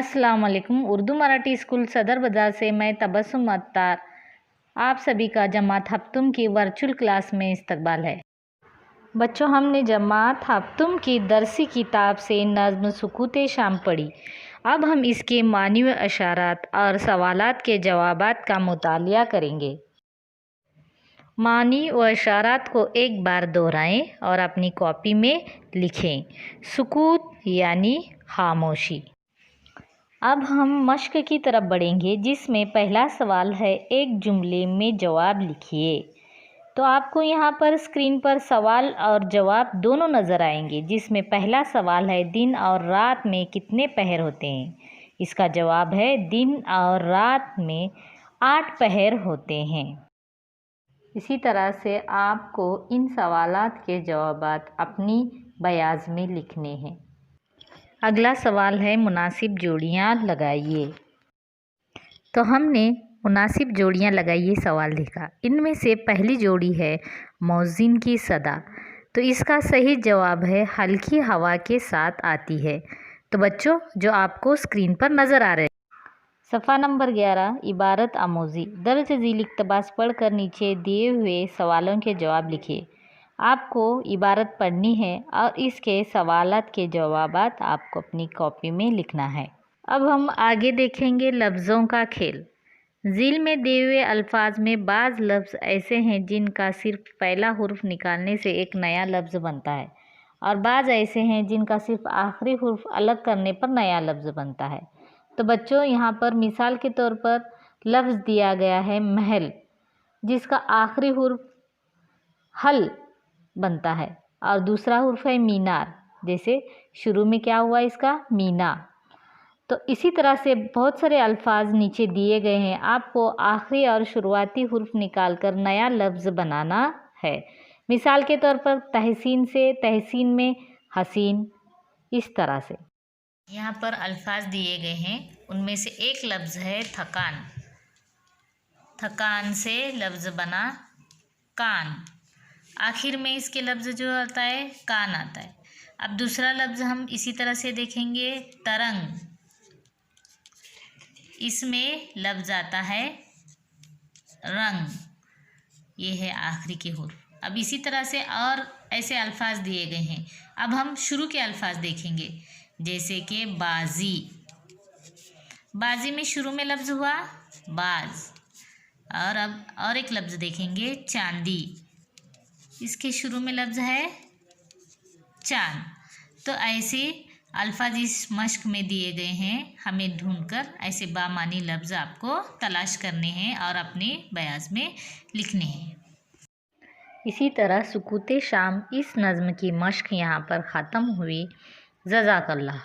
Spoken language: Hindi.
अस्सलाम वालेकुम। उर्दू मराठी स्कूल सदर बाज़ार से मैं तबस्सुम अत्तार आप सभी का जमात हफ्तुम की वर्चुअल क्लास में इस्तकबाल है। बच्चों, हमने जमात हफ्तुम की दरसी किताब से नज़्म सुकूते शाम पढ़ी। अब हम इसके मानी व इशारात और सवालात के जवाबात का मुतालिया करेंगे। मानी व इशारात को एक बार दोहराएं और अपनी कॉपी में लिखें। सुकूत यानी खामोशी। अब हम मश्क की तरफ बढ़ेंगे, जिसमें पहला सवाल है, एक जुमले में जवाब लिखिए। तो आपको यहाँ पर स्क्रीन पर सवाल और जवाब दोनों नज़र आएंगे, जिसमें पहला सवाल है, दिन और रात में कितने पहर होते हैं। इसका जवाब है, दिन और रात में 8 पहर होते हैं। इसी तरह से आपको इन सवालात के जवाबात अपनी बयाज में लिखने हैं। अगला सवाल है, मुनासिब जोड़ियाँ लगाइए। तो हमने मुनासिब जोड़ियाँ लगाइए सवाल लिखा। इनमें से पहली जोड़ी है मौज़िन की सदा। तो इसका सही जवाब है, हल्की हवा के साथ आती है। तो बच्चों, जो आपको स्क्रीन पर नज़र आ रहे हैं। सफ़ा नंबर 11, इबारत आमोज़ी। दर्ज झील इक़्तिबास पढ़कर नीचे दिए हुए सवालों के जवाब लिखिए। आपको इबारत पढ़नी है और इसके सवालात के जवाबात आपको अपनी कॉपी में लिखना है। अब हम आगे देखेंगे लफ्ज़ों का खेल। झील में दिए हुए अल्फाज में बाज़ लफ्ज़ ऐसे हैं जिनका सिर्फ पहला हुर्फ निकालने से एक नया लफ्ज़ बनता है, और बाज़ ऐसे हैं जिनका सिर्फ आखिरी हुर्फ अलग करने पर नया लफ्ज़ बनता है। तो बच्चों, यहाँ पर मिसाल के तौर पर लफ्ज़ दिया गया है महल, जिसका आखिरी हुर्फ हल बनता है, और दूसरा हुर्फ है मीनार, जैसे शुरू में क्या हुआ इसका, मीना। तो इसी तरह से बहुत सारे अल्फाज नीचे दिए गए हैं। आपको आखिरी और शुरुआती हुर्फ निकालकर नया लफ्ज़ बनाना है। मिसाल के तौर पर तहसीन से तहसीन में हसीन, इस तरह से। यहाँ पर अल्फाज दिए गए हैं, उनमें से एक लफ्ज़ है थकान। थकान से लफ्ज़ बना कान। आखिर में इसके लफ्ज़ जो आता है, कान आता है। अब दूसरा लफ्ज़ हम इसी तरह से देखेंगे, तरंग। इसमें लफ्ज़ आता है रंग, ये है आखिरी के हुर्फ। अब इसी तरह से और ऐसे अल्फाज दिए गए हैं। अब हम शुरू के अल्फाज देखेंगे, जैसे कि बाजी। बाजी में शुरू में लफ्ज़ हुआ बाज। और अब और एक लफ्ज़ देखेंगे, चांदी। इसके शुरू में लफ्ज़ है चांद। तो ऐसे अल्फाज इस मश्क में दिए गए हैं। हमें ढूंढकर ऐसे बामानी लफ्ज़ आपको तलाश करने हैं और अपने बयाज में लिखने हैं। इसी तरह सुकूते शाम इस नज़्म की मश्क यहाँ पर ख़त्म हुई। जज़ाकल्लाह।